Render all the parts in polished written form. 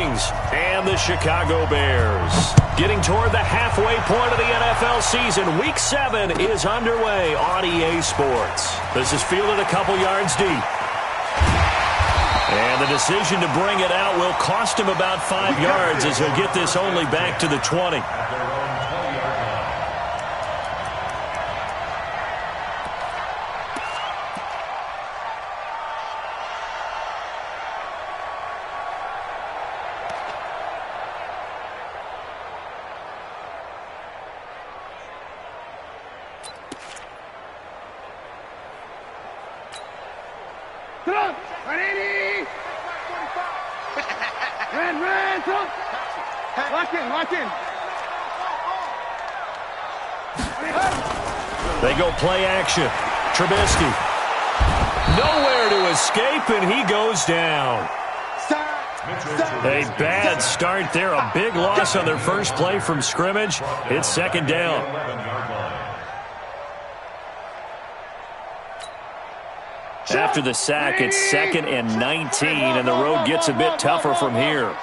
Vikings and the Chicago Bears. Getting toward the halfway point of the NFL season, Week 7 is underway on EA Sports. This is fielded a couple yards deep. And the decision to bring it out will cost him about 5 yards as he'll get this only back to the 20. They go play action. Trubisky. Nowhere to escape, and he goes down. A bad start there. A big loss on their first play from scrimmage. It's second down. After the sack, it's 2nd and 19, and the road gets a bit tougher from here.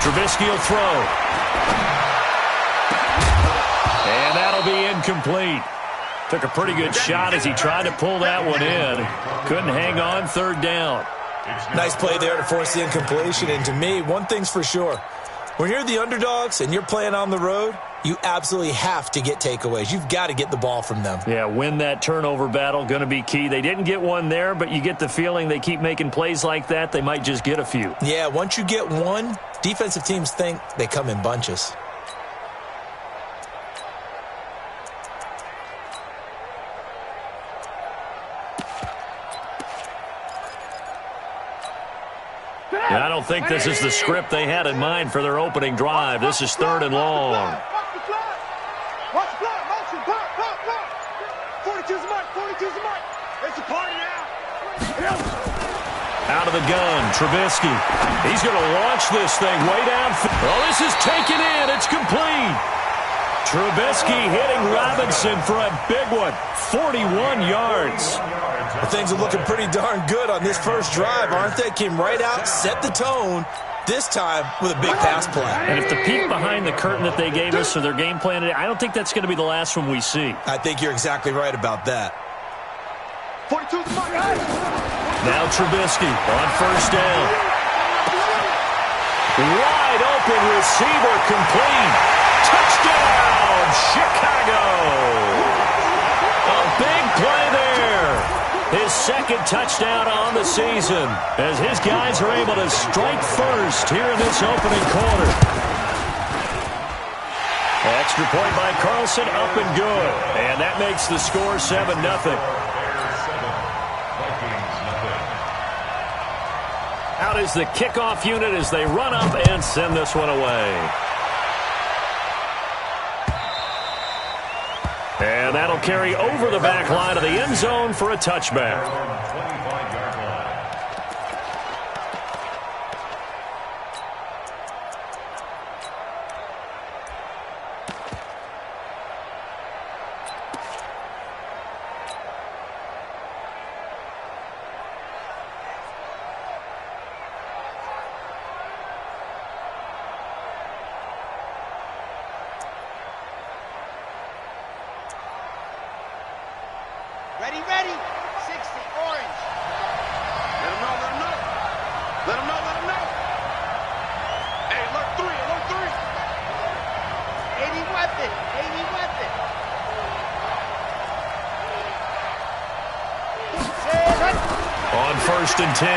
Trubisky will throw. And that'll be incomplete. Took a pretty good shot as he tried to pull that one in. Couldn't hang on, third down. Nice play there to force the incompletion. And to me, one thing's for sure. When you're the underdogs and you're playing on the road, you absolutely have to get takeaways. You've got to get the ball from them. Yeah, win that turnover battle, going to be key. They didn't get one there, but you get the feeling they keep making plays like that, they might just get a few. Yeah, once you get one, defensive teams think they come in bunches. And I don't think this is the script they had in mind for their opening drive. This is 3rd and long. Out of the gun, Trubisky. He's going to launch this thing way downfield. Oh, this is taken in. It's complete. Trubisky hitting Robinson for a big one. 41 yards. Well, things are looking pretty darn good on this first drive, aren't they? Came right out, set the tone, this time with a big pass play. And if the peek behind the curtain that they gave us or their game plan today, I don't think that's going to be the last one we see. I think you're exactly right about that. 42's my guy. Now Trubisky on first down. Wide open receiver complete. Touchdown, Chicago. A big play there. His second touchdown on the season as his guys are able to strike first here in this opening quarter. Extra point by Carlson, up and good. And that makes the score 7-0. Out is the kickoff unit as they run up and send this one away. And that'll carry over the back line of the end zone for a touchback. Ready, ready. 60, orange. Let him know, let him know. Let him know, let him know. Hey, alert 3, alert 3. 80 weapon, 80 weapon. On first and 10,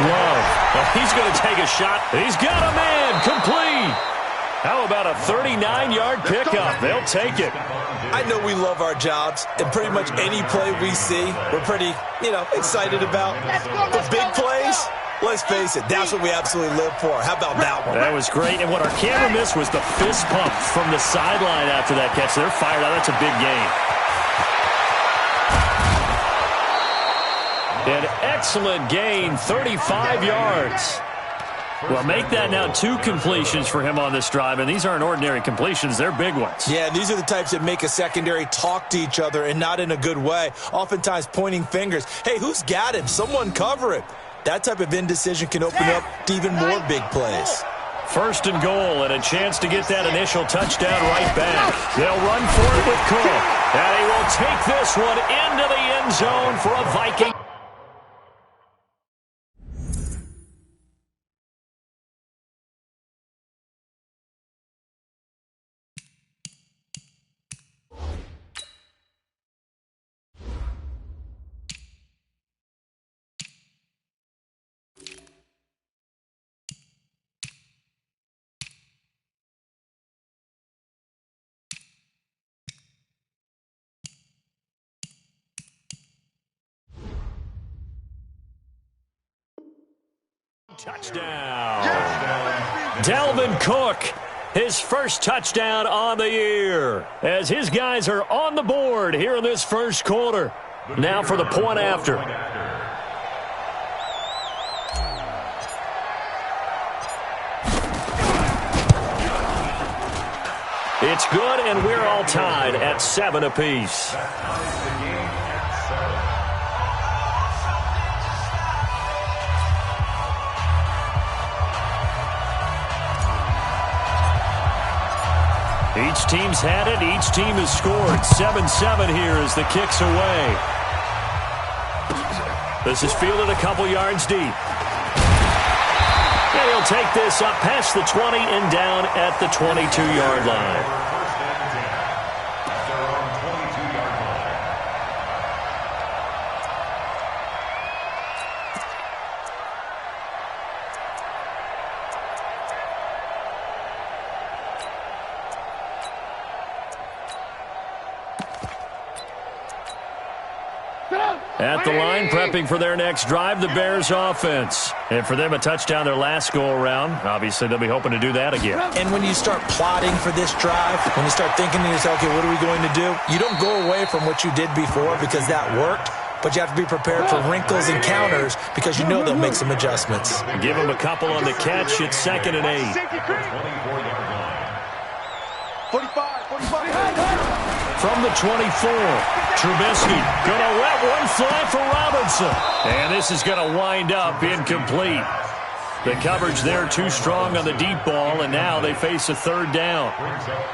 Love. Well, he's going to take a shot. He's got a man, complete. How about a 39-yard pickup? They'll take it. I know we love our jobs, and pretty much any play we see, we're pretty, excited about. The big plays, let's face it, that's what we absolutely live for. How about that one? That was great, and what our camera missed was the fist pump from the sideline after that catch. They're fired out. That's a big gain. An excellent gain, 35 yards. Well, make that now 2 completions for him on this drive, and these aren't ordinary completions. They're big ones. Yeah, these are the types that make a secondary talk to each other and not in a good way, oftentimes pointing fingers. Hey, who's got him? Someone cover it. That type of indecision can open up to even more big plays. First and goal, and a chance to get that initial touchdown right back. They'll run for it with Cook. And he will take this one into the end zone for a Viking. Touchdown. Dalvin Cook, his first touchdown on the year, as his guys are on the board here in this first quarter. Now for the point after. It's good, and we're all tied at 7 apiece. Each team's had it. Each team has scored. 7-7 here as the kick's away. This is fielded a couple yards deep. And he'll take this up past the 20 and down at the 22-yard line. At the line, prepping for their next drive, the Bears offense. And for them, a touchdown their last go-around. Obviously, they'll be hoping to do that again. And when you start plotting for this drive, when you start thinking to yourself, okay, what are we going to do? You don't go away from what you did before because that worked, but you have to be prepared for wrinkles and counters because you know they'll make some adjustments. Give them a couple on the catch. It's 2nd and 8. 45. From the 24, Trubisky going to let one fly for Robinson. And this is going to wind up incomplete. The coverage there too strong on the deep ball, and now they face a 3rd down.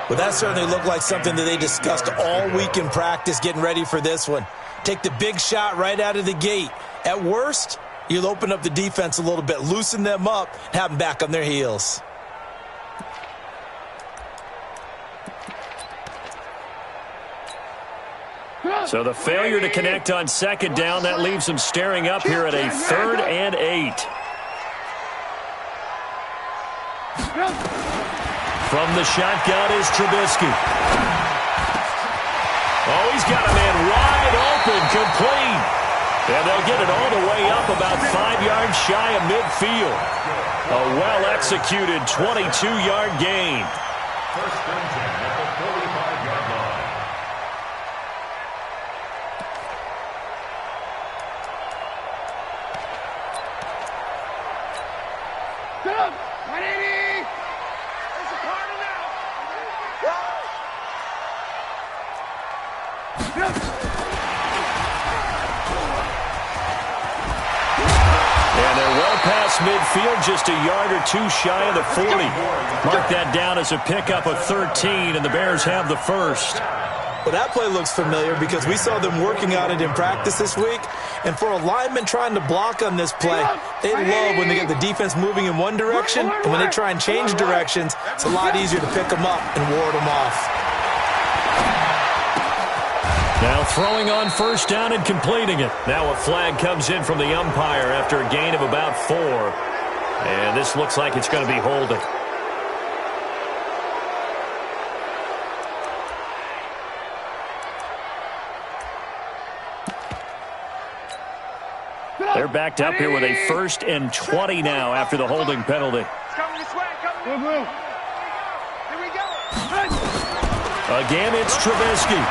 Well, that certainly looked like something that they discussed all week in practice getting ready for this one. Take the big shot right out of the gate. At worst, you'll open up the defense a little bit, loosen them up, and have them back on their heels. So the failure to connect on 2nd down, that leaves them staring up here at a 3rd and 8. From the shotgun is Trubisky. Oh, he's got a man wide open, complete. And they'll get it all the way up about 5 yards shy of midfield. A well-executed 22-yard gain. First and 10 at the 45-yard line. Midfield just a yard or two shy of the 40. Mark that down as a pickup of 13, and the Bears have the first. Well, that play looks familiar because we saw them working on it in practice this week. And for a lineman trying to block on this play, they love when they get the defense moving in one direction, and when they try and change directions, it's a lot easier to pick them up and ward them off. Now throwing on 1st down and completing it. Now a flag comes in from the umpire after a gain of about 4. And this looks like it's going to be holding. They're backed up here with a 1st and 20 now after the holding penalty. Again, it's Trubisky.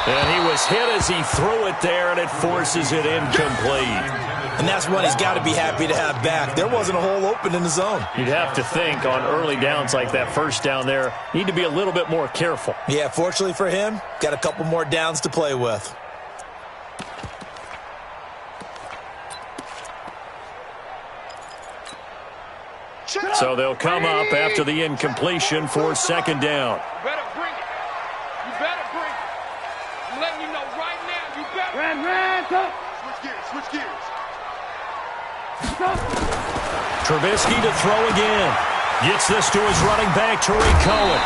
And he was hit as he threw it there, and it forces it incomplete. And that's one he's got to be happy to have back. There wasn't a hole open in the zone. You'd have to think on early downs like that 1st down there, need to be a little bit more careful. Yeah, fortunately for him, got a couple more downs to play with. So they'll come up after the incompletion for second down. You better bring it. You better bring it. I'm letting you know right now. You better. Ran, go. Switch gears. Switch gears. Trubisky to throw again. Gets this to his running back, Tariq Cohen.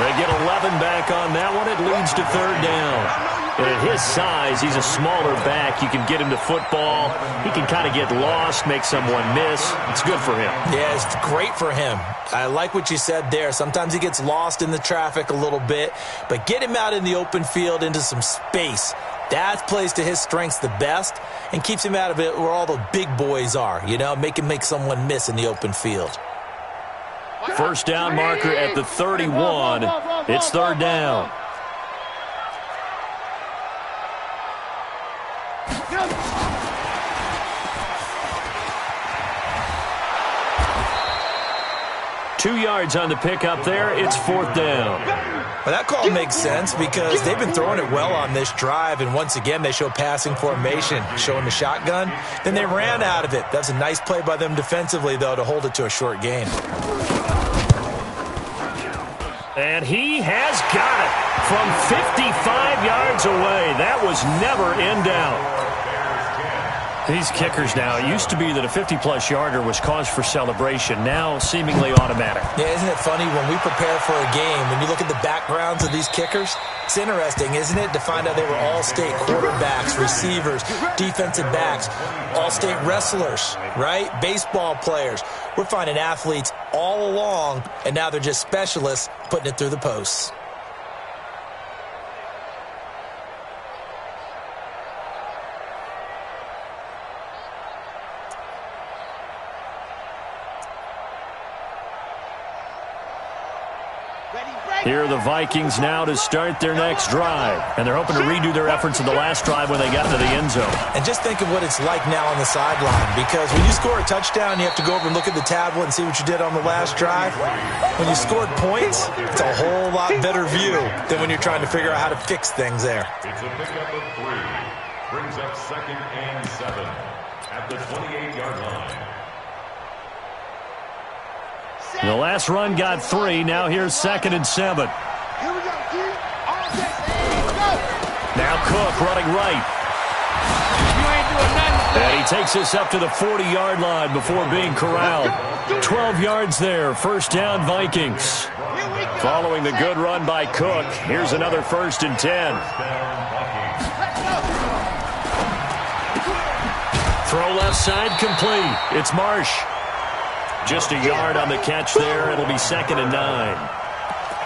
They get 11 back on that one. It leads to third down. And at his size, he's a smaller back. You can get him to football. He can kind of get lost, make someone miss. It's good for him. Yeah, it's great for him. I like what you said there. Sometimes he gets lost in the traffic a little bit, but get him out in the open field into some space. That plays to his strengths the best and keeps him out of it where all the big boys are, you know, make him make someone miss in the open field. First down marker at the 31. It's third down. 2 yards on the pickup there. It's fourth down. Well, that call makes sense because they've been throwing it well on this drive, and once again they show passing formation, showing the shotgun. Then they ran out of it. That's a nice play by them defensively, though, to hold it to a short gain. And he has got it from 55 yards away. That was never in doubt. These kickers now, it used to be that a 50-plus yarder was cause for celebration. Now seemingly automatic. Yeah, isn't it funny when we prepare for a game, when you look at the backgrounds of these kickers, it's interesting, isn't it, to find out they were all-state quarterbacks, receivers, defensive backs, all-state wrestlers, right? Baseball players. We're finding athletes all along, and now they're just specialists putting it through the posts. Here are the Vikings now to start their next drive. And they're hoping to redo their efforts in the last drive when they got into the end zone. And just think of what it's like now on the sideline, because when you score a touchdown, you have to go over and look at the tablet and see what you did on the last drive. When you scored points, it's a whole lot better view than when you're trying to figure out how to fix things there. It's a pickup of 3. Brings up 2nd and 7 at the 28-yard line. The last run got 3. Now here's 2nd and 7. Here we go, G. All day. Go. Now Cook running right. You ain't doing nothing. And he takes us up to the 40-yard line before being corralled. 12 yards there. First down, Vikings. Following the good run by Cook, here's another 1st and 10. Throw left side complete. It's Marsh. Just a yard on the catch there. It'll be 2nd and 9.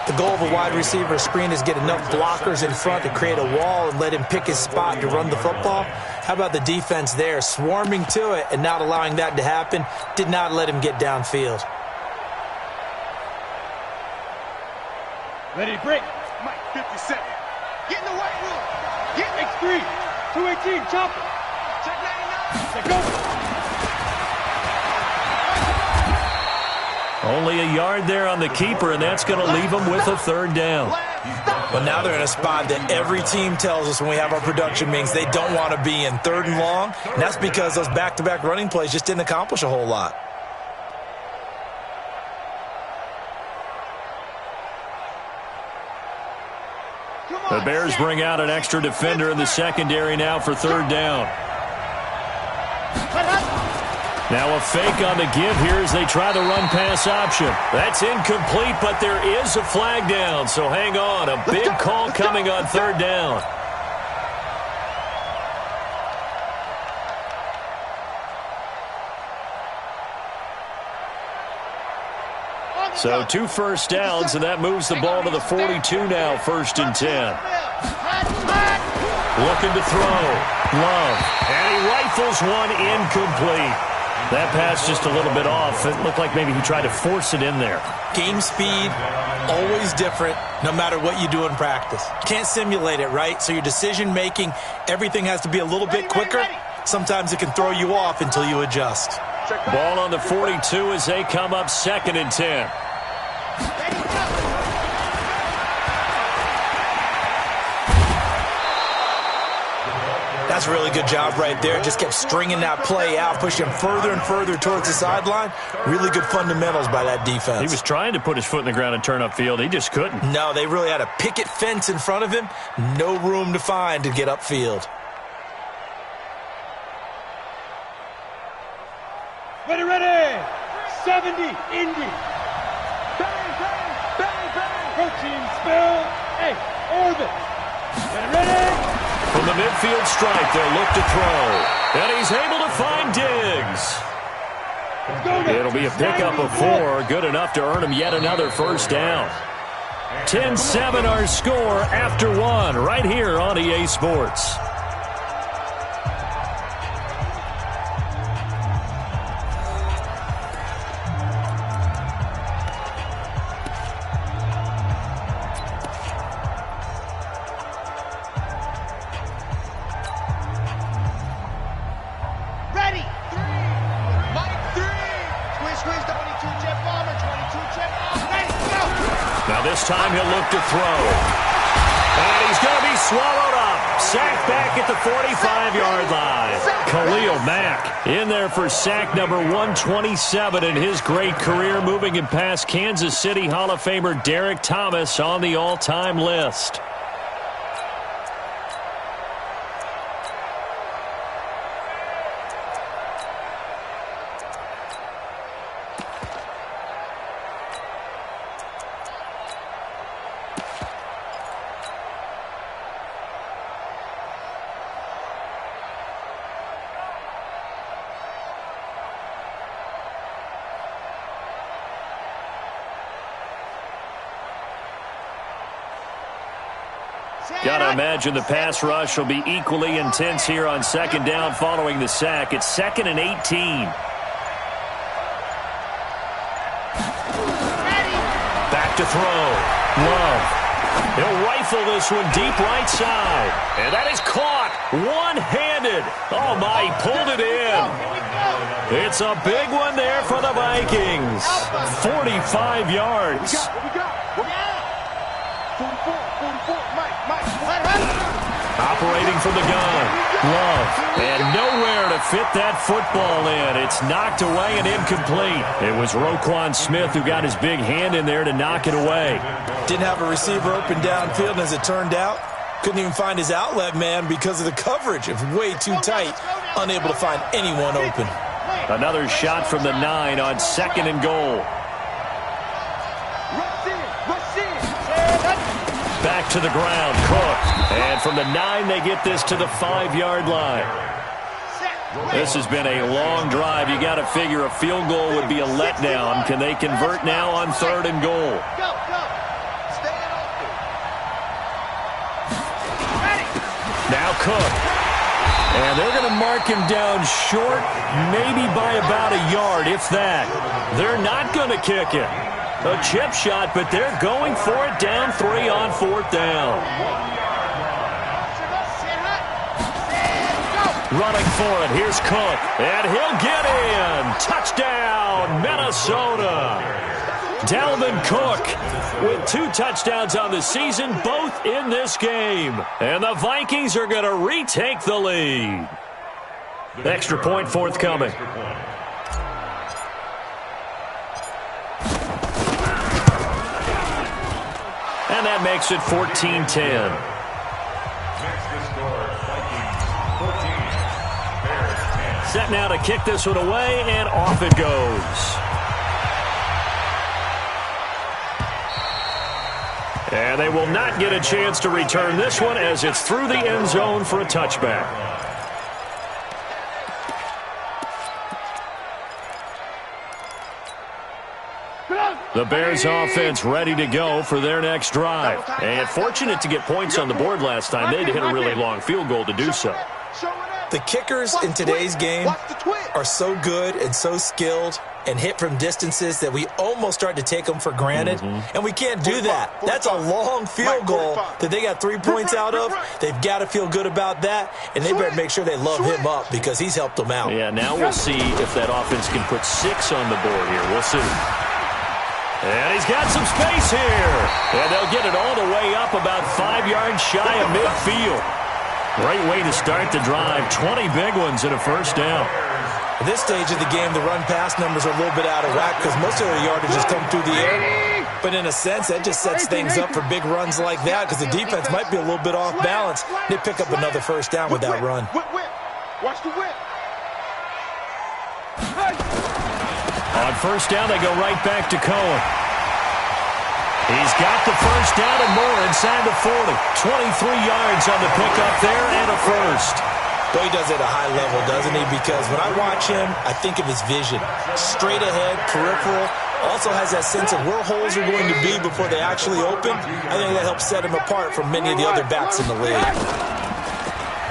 The goal of a wide receiver screen is get enough blockers in front to create a wall and let him pick his spot to run the football. How about the defense there, swarming to it and not allowing that to happen? Did not let him get downfield. Ready to break. Mike, 57. Get in the white room. Get X3. 218, chopper. Check 99. Check go. Only a yard there on the keeper, and that's going to leave them with a third down. But now they're in a spot that every team tells us when we have our production meetings they don't want to be in, 3rd and long. And that's because those back-to-back running plays just didn't accomplish a whole lot. The Bears bring out an extra defender in the secondary now for 3rd down. Now a fake on the give here as they try the run-pass option. That's incomplete, but there is a flag down, so hang on. A big call coming on 3rd down. So 2 first downs, and that moves the ball to the 42 now, 1st and 10. Looking to throw. Love. And he rifles one incomplete. That pass just a little bit off. It looked like maybe he tried to force it in there. Game speed, always different, no matter what you do in practice. Can't simulate it, right? So your decision-making, everything has to be a little bit quicker. Sometimes it can throw you off until you adjust. Ball on the 42 as they come up 2nd and 10. That's a really good job right there. Just kept stringing that play out, pushing him further and further towards the sideline. Really good fundamentals by that defense. He was trying to put his foot in the ground and turn upfield. He just couldn't. No, they really had a picket fence in front of him. No room to find to get upfield. Ready. 70, Indy. Bang, bang, bang, bang. Protein spill. Hey, orbit. Ready. From the midfield stripe, they'll look to throw. And he's able to find Diggs. It'll be a pickup of 4, good enough to earn him yet another first down. 10-7 our score after 1 right here on EA Sports. This time he'll look to throw. And he's going to be swallowed up. Sacked back at the 45-yard line. Khalil Mack in there for sack number 127 in his great career, moving him past Kansas City Hall of Famer Derek Thomas on the all-time list. Gotta imagine the pass rush will be equally intense here on second down following the sack. It's 2nd and 18. Back to throw. Love. He'll rifle this one deep right side. And that is caught one-handed. Oh, my, he pulled it in. It's a big one there for the Vikings. 45 yards. Operating from the gun. Love. And nowhere to fit that football in. It's knocked away and incomplete. It was Roquan Smith who got his big hand in there to knock it away. Didn't have a receiver open downfield, and as it turned out, couldn't even find his outlet man because of the coverage. It was way too tight. Unable to find anyone open. Another shot from the 9 on 2nd and goal. Back to the ground, Cook. And from the 9, they get this to the 5-yard line. This has been a long drive. You got to figure a field goal would be a letdown. Can they convert now on 3rd and goal? Now Cook. And they're going to mark him down short, maybe by about a yard, if that. They're not going to kick it. A chip shot, but they're going for it down 3 on 4th down. Running for it, here's Cook, and he'll get in. Touchdown, Minnesota. Dalvin Cook with 2 touchdowns on the season, both in this game. And the Vikings are going to retake the lead. Extra point forthcoming. And that makes it 14-10. Set now to kick this one away, and off it goes. And they will not get a chance to return this one as it's through the end zone for a touchback. The Bears offense ready to go for their next drive. And fortunate to get points on the board last time. They had to hit a really long field goal to do so. The kickers in today's game are so good and so skilled and hit from distances that we almost start to take them for granted. And we can't do that. That's a long field goal that they got 3 points out of. They've got to feel good about that, and they better make sure they love him up because he's helped them out. Yeah, now we'll see if that offense can put 6 on the board here. We'll see. And he's got some space here. And they'll get it all the way up about 5 yards shy of midfield. Great way to start the drive. 20 big ones and a first down. At this stage of the game, the run-pass numbers are a little bit out of whack because most of their yardage has come through the air. But in a sense, that just sets things up for big runs like that because the defense might be a little bit off balance. They pick up another first down with that run. Watch the whip. On first down, they go right back to Cohen. He's got the first down and more inside the 40. 23 yards on the pickup there and a first. Well, he does it at a high level, doesn't he? Because when I watch him, I think of his vision. Straight ahead, peripheral. Also has that sense of where holes are going to be before they actually open. I think that helps set him apart from many of the other backs in the league.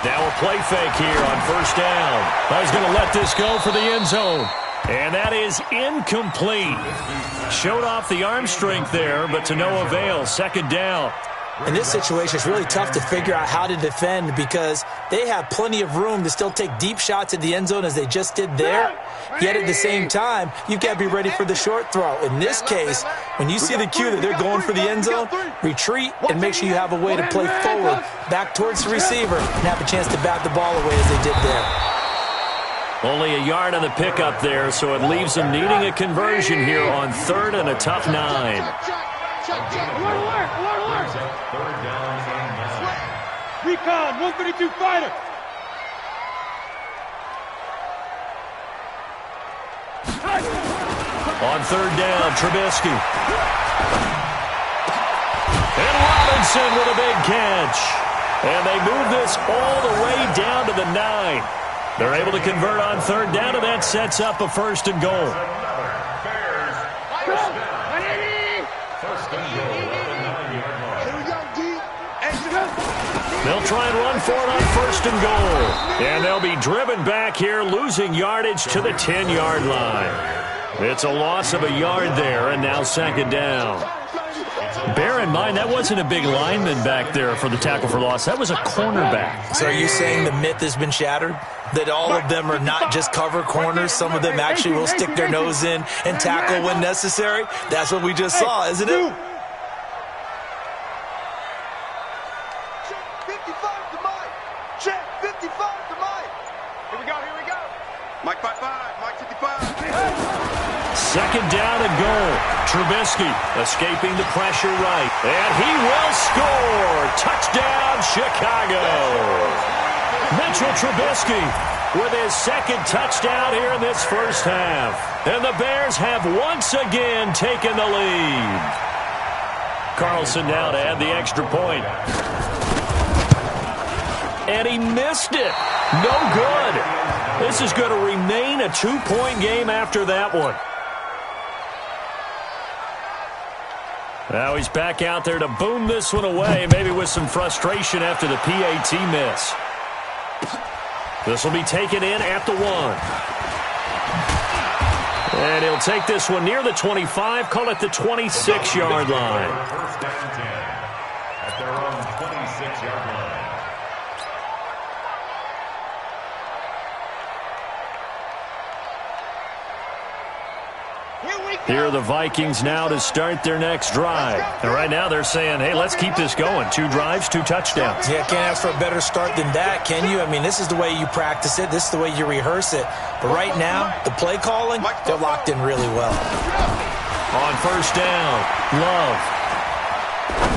Now a play fake here on first down. He's going to let this go for the end zone. And that is incomplete. Showed off the arm strength there, but to no avail. Second down. In this situation, it's really tough to figure out how to defend because they have plenty of room to still take deep shots at the end zone as they just did there. Yet at the same time, you've got to be ready for the short throw. In this case, when you see the cue that they're going for the end zone, retreat and make sure you have a way to play forward, back towards the receiver, and have a chance to bat the ball away as they did there. Only a yard on the pickup there, so it leaves them needing a conversion here on third and a tough 9. Recon, 132 fighter. On third down, Trubisky. And Robinson with a big catch. And they move this all the way down to the 9. They're able to convert on third down, and that sets up a first and goal. They'll try and run for it on first and goal. And they'll be driven back here, losing yardage to the 10-yard line. It's a loss of a yard there, and now second down. Bear in mind, that wasn't a big lineman back there for the tackle for loss. That was a cornerback. So are you saying the myth has been shattered? That all of them are not just cover corners? Some of them actually will stick their nose in and tackle when necessary? That's what we just saw, isn't it? Check 55 to Mike. Here we go. Mike 55, Mike 55. Second down and goal. Trubisky escaping the pressure right. And he will score. Touchdown, Chicago. Mitchell Trubisky with his second touchdown here in this first half. And the Bears have once again taken the lead. Carlson now to add the extra point. And he missed it. No good. This is going to remain a 2-point game after that one. Now he's back out there to boom this one away, maybe with some frustration after the PAT miss. This will be taken in at the 1. And he'll take this one near the 25, call it the 26-yard line. First down 10 at their own 26-yard line. Here are the Vikings now to start their next drive. And right now they're saying, hey, let's keep this going. 2 drives, 2 touchdowns. Yeah, can't ask for a better start than that, can you? I mean, this is the way you practice it. This is the way you rehearse it. But right now, the play calling, they're locked in really well. On first down, Love.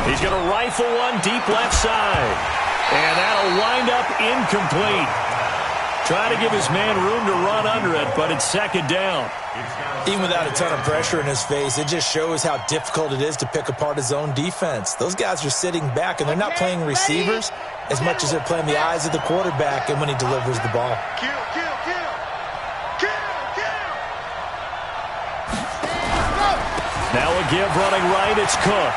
He's going to rifle one deep left side. And that'll wind up incomplete. Try to give his man room to run under it, but it's second down. Even without a ton of pressure in his face, it just shows how difficult it is to pick apart his own defense. Those guys are sitting back, and they're not playing receivers as much as they're playing the eyes of the quarterback and when he delivers the ball. Kill. Now a give running right, it's Cook.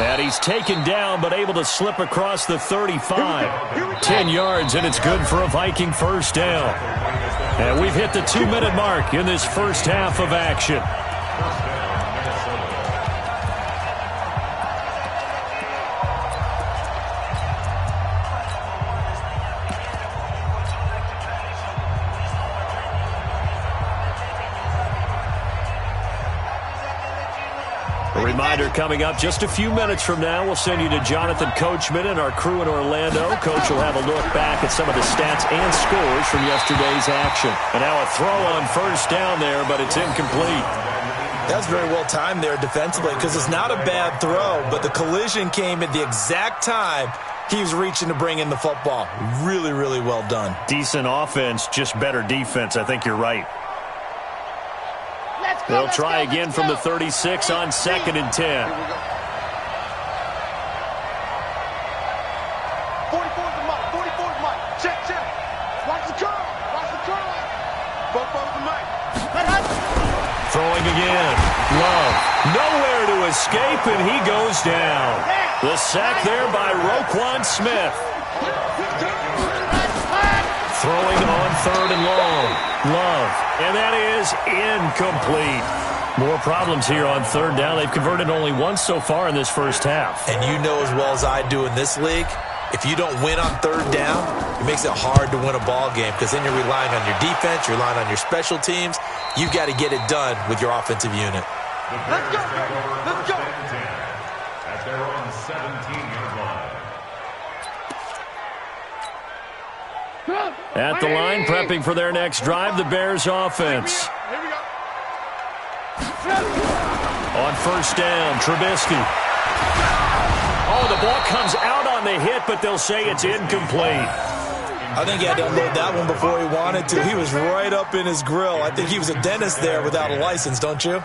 And he's taken down, but able to slip across the 35. 10 yards, and it's good for a Viking first down. And we've hit the 2-minute mark in this first half of action. Reminder coming up just a few minutes from now. We'll send you to Jonathan Coachman and our crew in Orlando. Coach will have a look back at some of the stats and scores from yesterday's action. And now a throw on first down there, but it's incomplete. That's very well timed there defensively because it's not a bad throw, but the collision came at the exact time he was reaching to bring in the football. Really, really well done. Decent offense, just better defense. I think you're right. They'll try again from the 36 on 2nd and 10. 44's the mic. 44's mic. Check. Watch the curl. Both the mic. Throwing again. Love. Nowhere to escape, and he goes down. The sack there by Roquan Smith. Throwing on 3rd and long. Love. And that is incomplete. More problems here on 3rd down. They've converted only once so far in this first half. And you know as well as I do in this league, if you don't win on 3rd down, it makes it hard to win a ball game because then you're relying on your defense, you're relying on your special teams. You've got to get it done with your offensive unit. Let's go. At their own 17-yard line. At the line, prepping for their next drive, the Bears offense. Here we go. On 1st down, Trubisky. Oh, the ball comes out on the hit, but they'll say it's incomplete. I think he had to unload that one before he wanted to. He was right up in his grill. I think he was a dentist there without a license, don't you?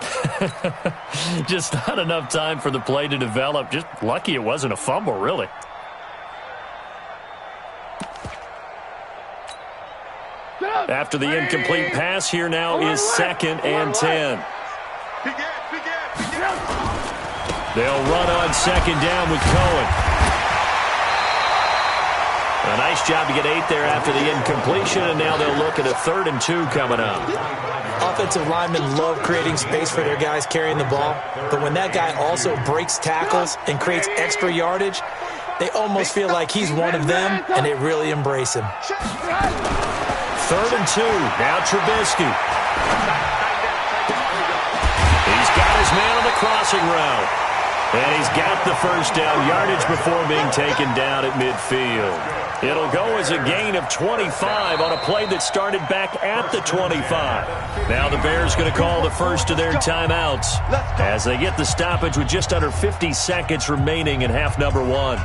Just not enough time for the play to develop. Just lucky it wasn't a fumble, really. After the incomplete pass, here now is 2nd and 10. They'll run on 2nd down with Cohen. A nice job to get 8 there after the incompletion, and now they'll look at a 3rd and 2 coming up. Offensive linemen love creating space for their guys carrying the ball, but when that guy also breaks tackles and creates extra yardage, they almost feel like he's one of them, and they really embrace him. 3rd and 2. Now Trubisky. He's got his man on the crossing route. And he's got the first down yardage before being taken down at midfield. It'll go as a gain of 25 on a play that started back at the 25. Now the Bears going to call the first of their timeouts as they get the stoppage with just under 50 seconds remaining in half number 1.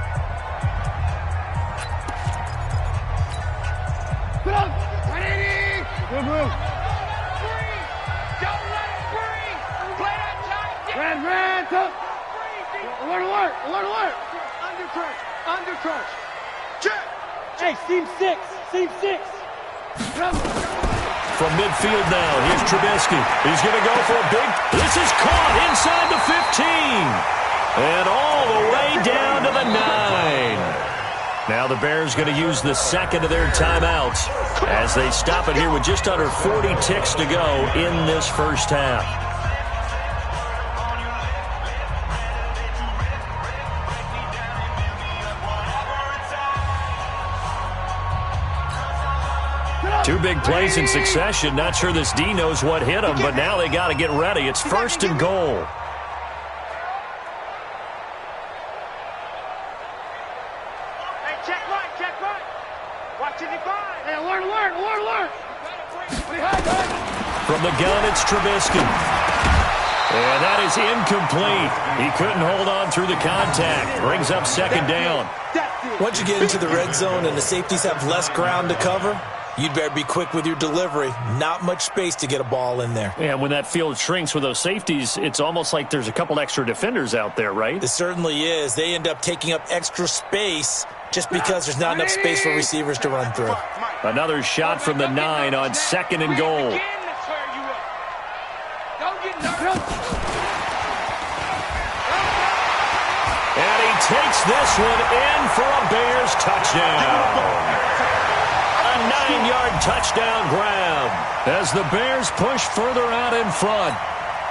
Alert! Under crunch. Check! Hey, seam 6. From midfield now, here's Trubisky. He's going to go for a big... This is caught inside the 15. And all the way down to the 9. Now the Bears going to use the second of their timeouts as they stop it here with just under 40 ticks to go in this first half. Two big plays in succession. Not sure this D knows what hit him, but now they got to get ready. It's 1st and goal. Hey, check right. Watch it divide. Hey, alert. From the gun, it's Trubisky. And that is incomplete. He couldn't hold on through the contact. Brings up 2nd down. Once you get into the red zone and the safeties have less ground to cover, you'd better be quick with your delivery. Not much space to get a ball in there. And when that field shrinks with those safeties, it's almost like there's a couple extra defenders out there, right? It certainly is. They end up taking up extra space just because there's not enough space for receivers to run through. Another shot from the 9 on 2nd and goal. And he takes this one in for a Bears touchdown. A 9-yard touchdown grab as the Bears push further out in front.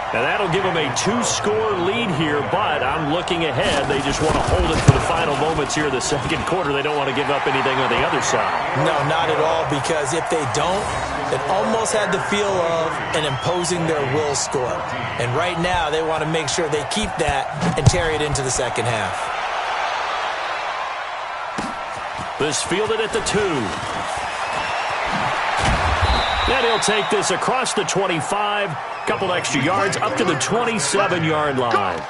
And that'll give them a 2-score lead here, but I'm looking ahead. They just want to hold it for the final moments here in the second quarter. They don't want to give up anything on the other side. No, not at all, because if they don't, it almost had the feel of an imposing their will score. And right now, they want to make sure they keep that and carry it into the second half. This fielded at the 2. And he'll take this across the 25. Couple extra yards up to the 27-yard line.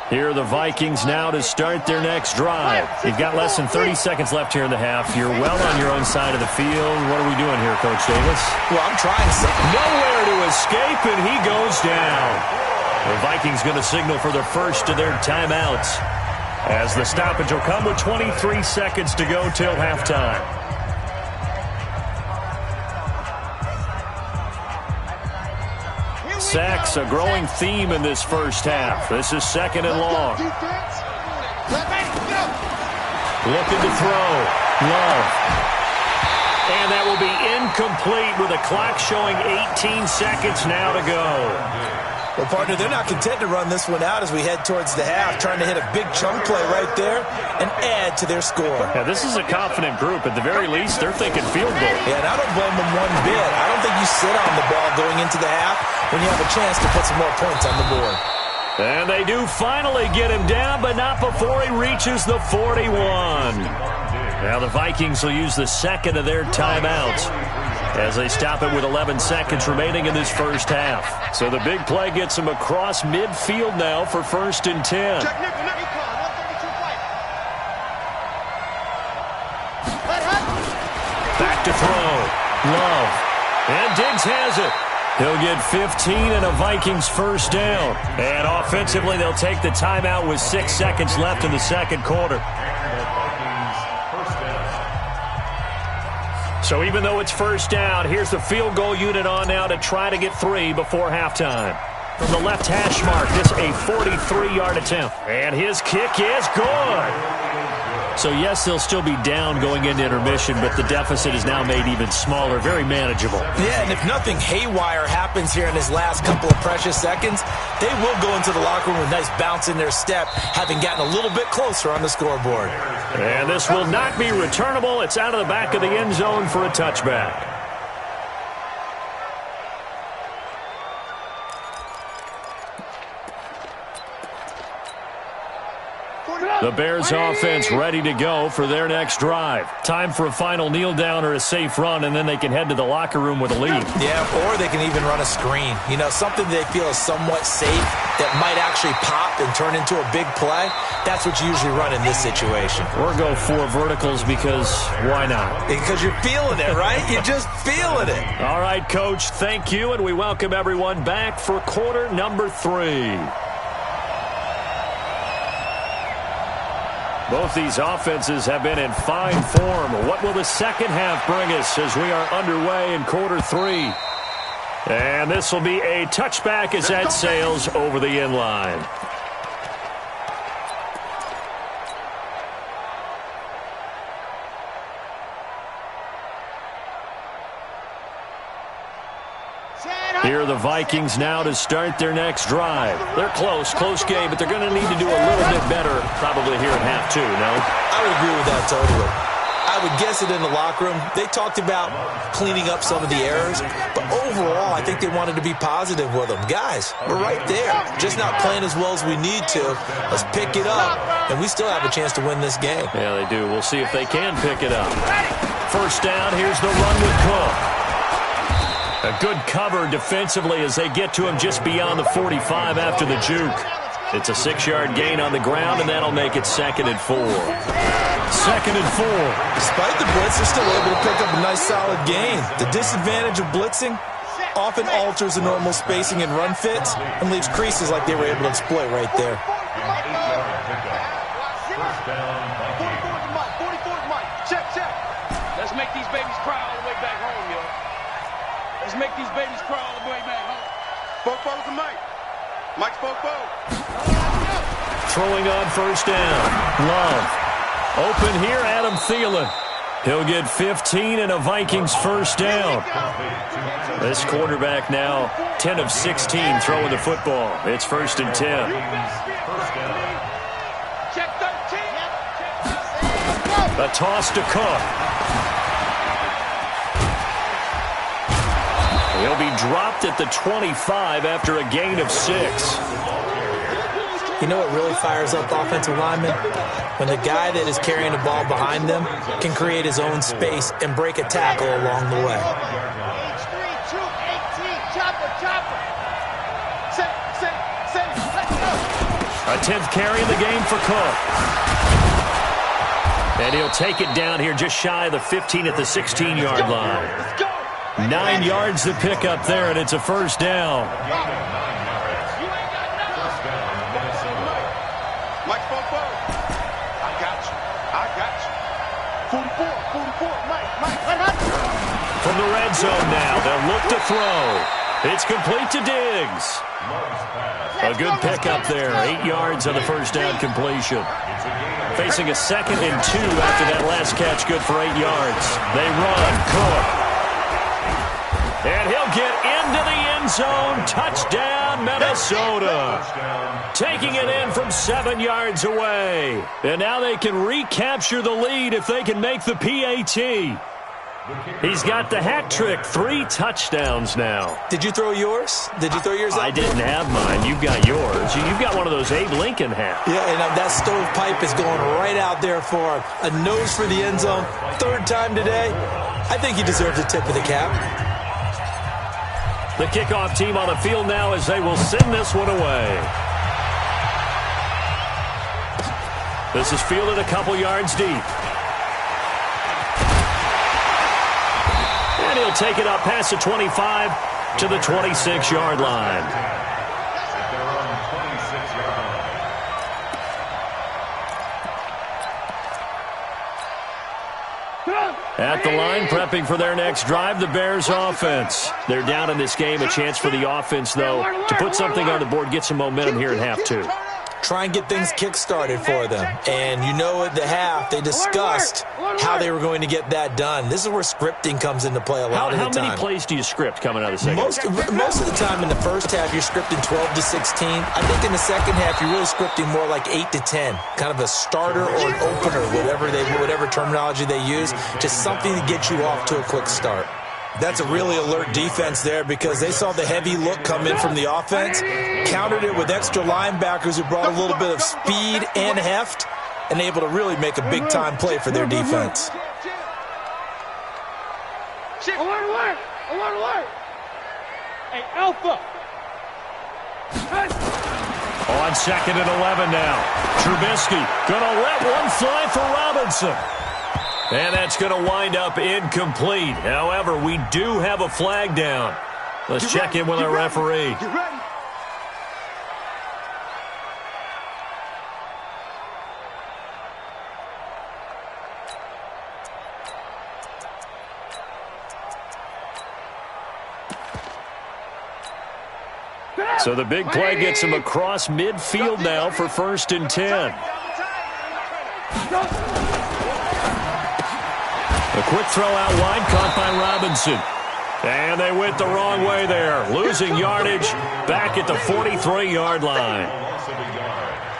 Here are the Vikings now to start their next drive. You've got less than 30 seconds left here in the half. You're well on your own side of the field. What are we doing here, Coach Davis? Well, I'm trying something. Nowhere to escape, and he goes down. The Vikings going to signal for the first of their timeouts, as the stoppage will come with 23 seconds to go till halftime. Sacks, a growing theme in this first half. This is second and long. Looking to throw. Love. And that will be incomplete with the clock showing 18 seconds now to go. Well, partner, they're not content to run this one out as we head towards the half, trying to hit a big chunk play right there and add to their score. Yeah, this is a confident group. At the very least, they're thinking field goal. Yeah, and I don't blame them one bit. I don't think you sit on the ball going into the half when you have a chance to put some more points on the board. And they do finally get him down, but not before he reaches the 41. Now the Vikings will use the second of their timeouts as they stop it with 11 seconds remaining in this first half. So the big play gets them across midfield now for 1st and 10. Back to throw. Love. And Diggs has it. He'll get 15 and a Vikings first down. And offensively, they'll take the timeout with 6 seconds left in the second quarter. So even though it's first down, here's the field goal unit on now to try to get 3 before halftime. From the left hash mark, this a 43-yard attempt. And his kick is good. So, yes, they'll still be down going into intermission, but the deficit is now made even smaller, very manageable. Yeah, and if nothing haywire happens here in his last couple of precious seconds, they will go into the locker room with a nice bounce in their step, having gotten a little bit closer on the scoreboard. And this will not be returnable. It's out of the back of the end zone for a touchback. The Bears offense ready to go for their next drive. Time for a final kneel down or a safe run, and then they can head to the locker room with a lead. Yeah, or they can even run a screen. You know, something they feel is somewhat safe that might actually pop and turn into a big play. That's what you usually run in this situation. Or go 4 verticals because why not? Because you're feeling it, right? You're just feeling it. All right, Coach, thank you, and we welcome everyone back for quarter number 3. Both these offenses have been in fine form. What will the second half bring us as we are underway in quarter 3? And this will be a touchback as that sails over the end line. Here are the Vikings now to start their next drive. They're close game, but they're going to need to do a little bit better probably here in half 2, no? I would agree with that totally. I would guess it in the locker room. They talked about cleaning up some of the errors, but overall, I think they wanted to be positive with them. Guys, we're right there. Just not playing as well as we need to. Let's pick it up, and we still have a chance to win this game. Yeah, they do. We'll see if they can pick it up. First down, here's the run with Cook. A good cover defensively as they get to him just beyond the 45 after the juke. It's a 6-yard gain on the ground, and that'll make it 2nd and 4. 2nd and 4. Despite the blitz, they're still able to pick up a nice solid gain. The disadvantage of blitzing often alters the normal spacing and run fits and leaves creases like they were able to exploit right there. Check. Let's make these babies cry all the way back home, yo. Let's Let's make these babies cry all the way back home. Bofo's to Mike. Mike's Bofo. Throwing on first down. Love. Open here, Adam Thielen. He'll get 15 and a Vikings first down. This quarterback now 10 of 16 throwing the football. It's 1st and 10. Check 13. A toss to Cook. He'll be dropped at the 25 after a gain of 6. You know what really fires up offensive linemen? When the guy that is carrying the ball behind them can create his own space and break a tackle along the way. H3, 218, chopper. Set, let's go. A 10th carry in the game for Cook. And he'll take it down here just shy of the 15 at the 16-yard line. 9 yards to pick up there, and it's a first down. Mike's Bofo. I got you. 44, Mike. From the red zone now, they'll look to throw. It's complete to Diggs. A good pickup there, 8 yards on the first down completion. Facing a 2nd and 2 after that last catch, good for 8 yards. They run, Cook. And he'll get into the end zone. Touchdown, Minnesota. Taking it in from 7 yards away. And now they can recapture the lead if they can make the PAT. He's got the hat trick, 3 touchdowns now. Did you throw yours? Did you throw yours out? I didn't have mine. You've got yours. You've got one of those Abe Lincoln hats. Yeah, and that stovepipe is going right out there for a nose for the end zone. 3rd time today. I think he deserves a tip of the cap. The kickoff team on the field now as they will send this one away. This is fielded a couple yards deep. And he'll take it up past the 25 to the 26-yard line. At the line, prepping for their next drive, the Bears offense. They're down in this game. A chance for the offense, though, to put something on the board, get some momentum here in half 2. Try and get things kick-started for them. And you know at the half, they discussed how they were going to get that done. This is where scripting comes into play a lot of the time. How many plays do you script coming out of the second half? Most of the time in the first half, you're scripting 12 to 16. I think in the second half, you're really scripting more like 8 to 10. Kind of a starter or an opener, whatever terminology they use. Just something to get you off to a quick start. That's a really alert defense there because they saw the heavy look come in from the offense, countered it with extra linebackers who brought a little bit of speed and heft, and able to really make a big-time play for their defense. Alert! Hey, Alpha! On 2nd and 11 now. Trubisky gonna let one fly for Robinson. And that's going to wind up incomplete. However, we do have a flag down. Let's check in with our referee. So the big play gets him across midfield now for 1st and 10. A quick throw out wide, caught by Robinson. And they went the wrong way there. Losing yardage back at the 43-yard line.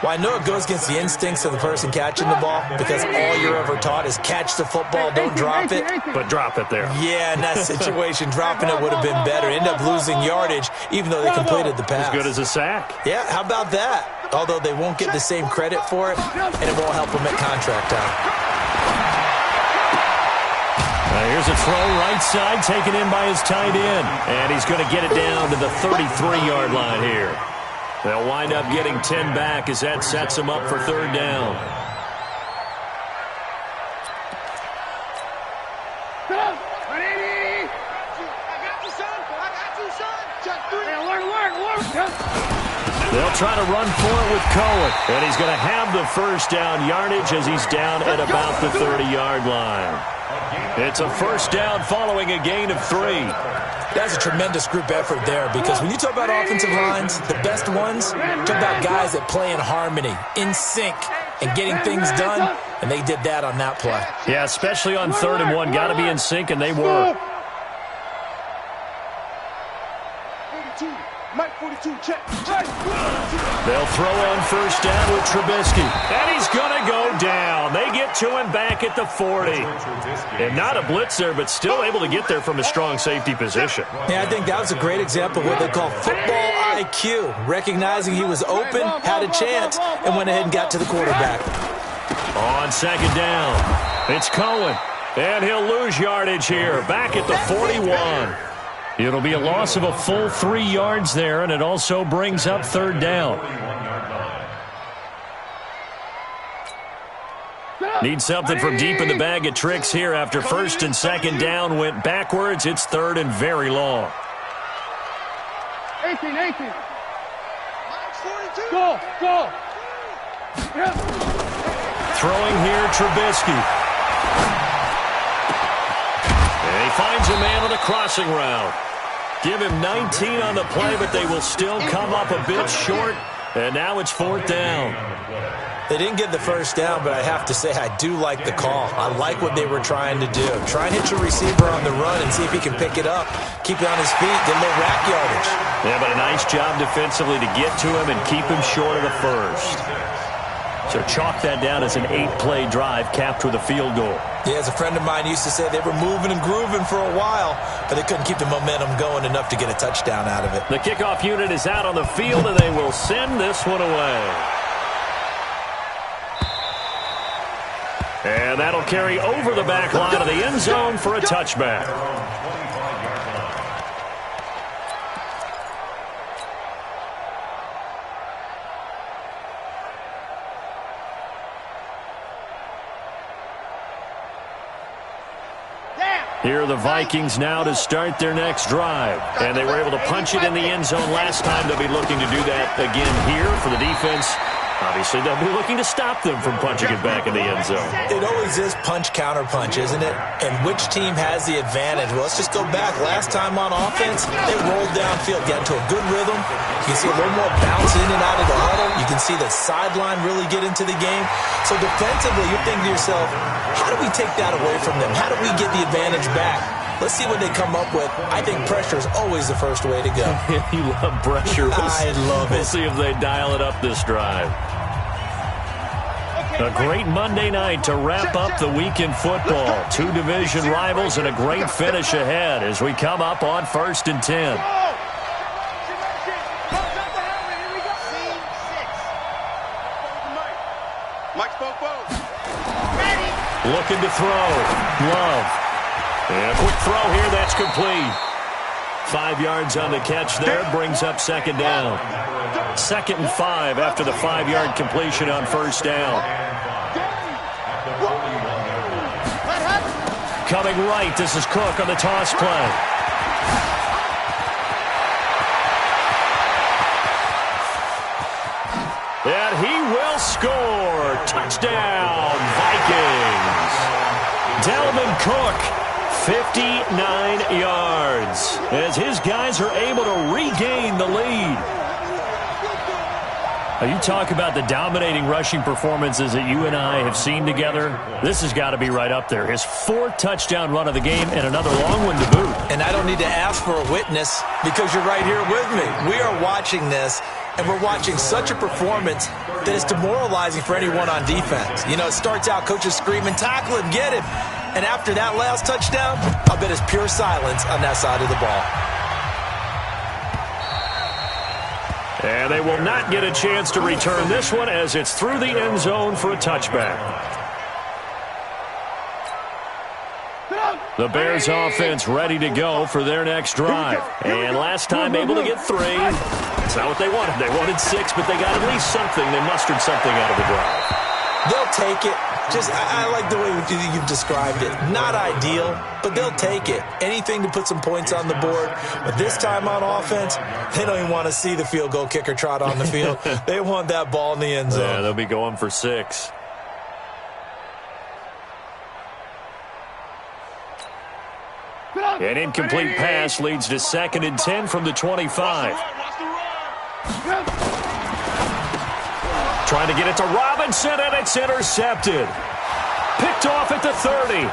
Well, I know it goes against the instincts of the person catching the ball because all you're ever taught is catch the football, don't drop it. But drop it there. Yeah, in that situation, dropping it would have been better. End up losing yardage even though they completed the pass. As good as a sack. Yeah, how about that? Although they won't get the same credit for it, and it won't help them at contract time. Here's a throw right side taken in by his tight end. And he's going to get it down to the 33-yard line here. They'll wind up getting 10 back as that sets them up for 3rd down. They'll try to run for it with Cohen. And he's going to have the first down yardage as he's down at about the 30-yard line. It's a first down following a gain of 3. That's a tremendous group effort there, because when you talk about offensive lines, the best ones, talk about guys that play in harmony, in sync, and getting things done, and they did that on that play. Yeah, especially on 3rd and 1. Got to be in sync, and they were. 42. Mike 42, check. They'll throw on first down with Trubisky. And he's going to go down. They get to him back at the 40. And not a blitz there, but still able to get there from a strong safety position. Yeah, I think that was a great example of what they call football IQ. Recognizing he was open, had a chance, and went ahead and got to the quarterback. On 2nd down, it's Cohen. And he'll lose yardage here, back at the 41. It'll be a loss of a full 3 yards there, and it also brings up 3rd down. Need something from deep in the bag of tricks here after 1st and 2nd down went backwards. It's 3rd and very long. 18. Go. Throwing here, Trubisky. And he finds a man on the crossing route. Give him 19 on the play, but they will still come up a bit short. And now it's 4th down. They didn't get the first down, but I have to say I do like the call. I like what they were trying to do. Try and hit your receiver on the run and see if he can pick it up. Keep it on his feet, get a little rack yardage. Yeah, but a nice job defensively to get to him and keep him short of the first. So chalk that down as an 8-play drive capped with a field goal. Yeah, as a friend of mine used to say, they were moving and grooving for a while, but they couldn't keep the momentum going enough to get a touchdown out of it. The kickoff unit is out on the field, and they will send this one away. And that'll carry over the back line of the end zone for a touchback. Here are the Vikings now to start their next drive. And they were able to punch it in the end zone last time. They'll be looking to do that again here for the defense. Obviously, they'll be looking to stop them from punching it back in the end zone. It always is punch, counter punch, isn't it? And which team has the advantage? Well, let's just go back. Last time on offense, they rolled downfield, got into a good rhythm. You can see a little more bounce in and out of the huddle. You can see the sideline really get into the game. So defensively, you're thinking to yourself, how do we take that away from them? How do we get the advantage back? Let's see what they come up with. I think pressure is always the first way to go. You love pressure. I love it. We'll see if they dial it up this drive. A great Monday night to wrap up the week in football. 2 division rivals and a great finish ahead as we come up on 1st and 10. Looking to throw. Love. And a quick throw here. That's complete. 5 yards on the catch there. Brings up 2nd down. 2nd and 5 after the 5-yard completion on 1st down. Coming right, this is Cook on the toss play. And he will score. Touchdown, Vikings. Dalvin Cook, 59 yards, as his guys are able to regain the lead. Now, you talk about the dominating rushing performances that you and I have seen together. This has got to be right up there. His 4th touchdown run of the game and another long one to boot. And I don't need to ask for a witness because you're right here with me. We are watching this, and we're watching such a performance that is demoralizing for anyone on defense. You know, it starts out coaches screaming, tackle him, get him. And after that last touchdown, I'll bet it's pure silence on that side of the ball. And they will not get a chance to return this one as it's through the end zone for a touchback. The Bears offense ready to go for their next drive. And last time able to get 3. That's not what they wanted. They wanted 6, but they got at least something. They mustered something out of the drive. They'll take it. I like the way you've described it. Not ideal, but they'll take it. Anything to put some points on the board. But this time on offense, they don't even want to see the field goal kicker trot on the field. They want that ball in the end zone. Yeah, they'll be going for 6. An incomplete pass leads to 2nd and 10 from the 25. Trying to get it to Robinson, and it's intercepted. Picked off at the 30.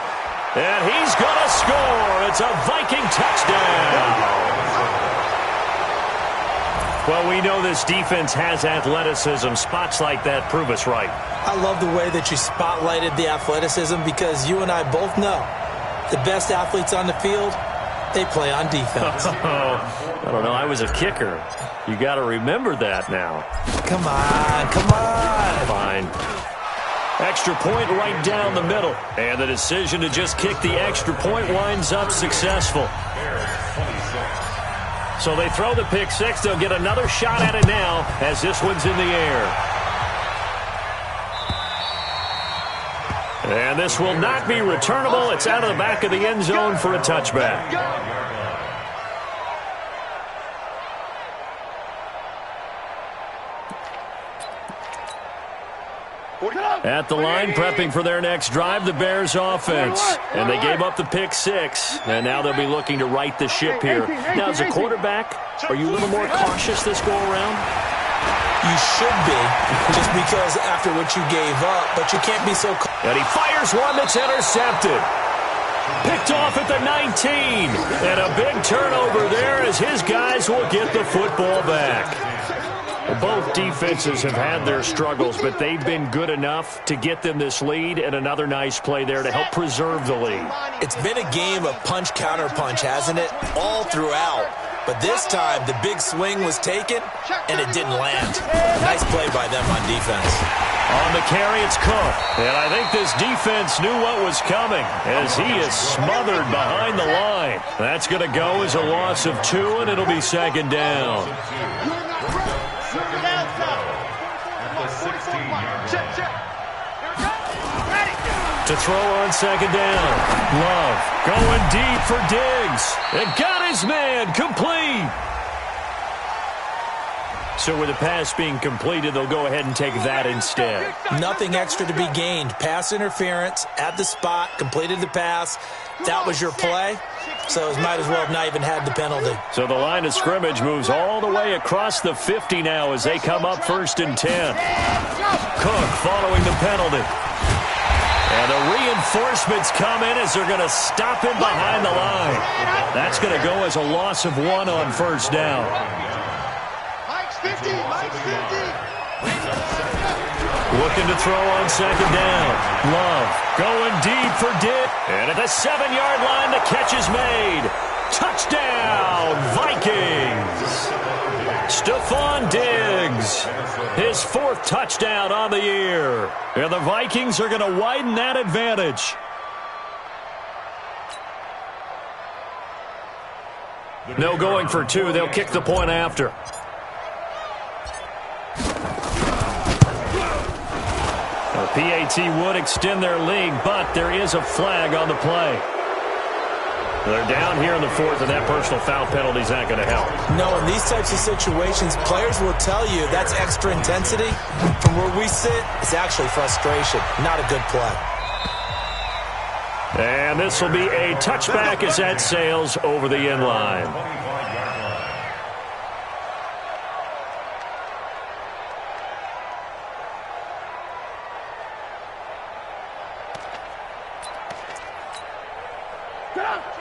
And he's going to score. It's a Viking touchdown. Well, we know this defense has athleticism. Spots like that prove us right. I love the way that you spotlighted the athleticism because you and I both know the best athletes on the field, they play on defense. I don't know. I was a kicker. You got to remember that now. Come on, come on. Fine. Extra point right down the middle. And the decision to just kick the extra point winds up successful. So they throw the pick six. They'll get another shot at it now as this one's in the air. And this will not be returnable. It's out of the back of the end zone for a touchback. At the line, prepping for their next drive, the Bears offense. And they gave up the pick six. And now they'll be looking to right the ship here. Now, as a quarterback, are you a little more cautious this go-around? You should be, just because after what you gave up, but you can't be so... And he fires one that's intercepted. Picked off at the 19. And a big turnover there as his guys will get the football back. Both defenses have had their struggles, but they've been good enough to get them this lead, and another nice play there to help preserve the lead. It's been a game of punch-counter-punch, hasn't it? All throughout. But this time, the big swing was taken, and it didn't land. Nice play by them on defense. On the carry, it's Cook. And I think this defense knew what was coming as he is smothered behind the line. That's going to go as a loss of 2, and it'll be 2nd down. To throw on 2nd down. Love going deep for Diggs. And got his man complete. So with the pass being completed, they'll go ahead and take that instead. Nothing extra to be gained. Pass interference at the spot, completed the pass. That was your play. So it might as well have not even had the penalty. So the line of scrimmage moves all the way across the 50 now as they come up 1st and 10. Cook following the penalty. And the reinforcements come in as they're going to stop him behind the line. That's going to go as a loss of 1 on 1st down. Mike's 50, Mike's 50. Looking to throw on 2nd down. Love going deep for Diggs. And at the 7-yard line, the catch is made. Touchdown, Vikings. Stephon Diggs, his 4th touchdown on the year. And the Vikings are going to widen that advantage. No going for 2. They'll kick the point after. The PAT would extend their lead, but there is a flag on the play. They're down here in the 4th, and that personal foul penalty is not going to help. No, in these types of situations, players will tell you that's extra intensity. From where we sit, it's actually frustration, not a good play. And this will be a touchback as that sails over the end line.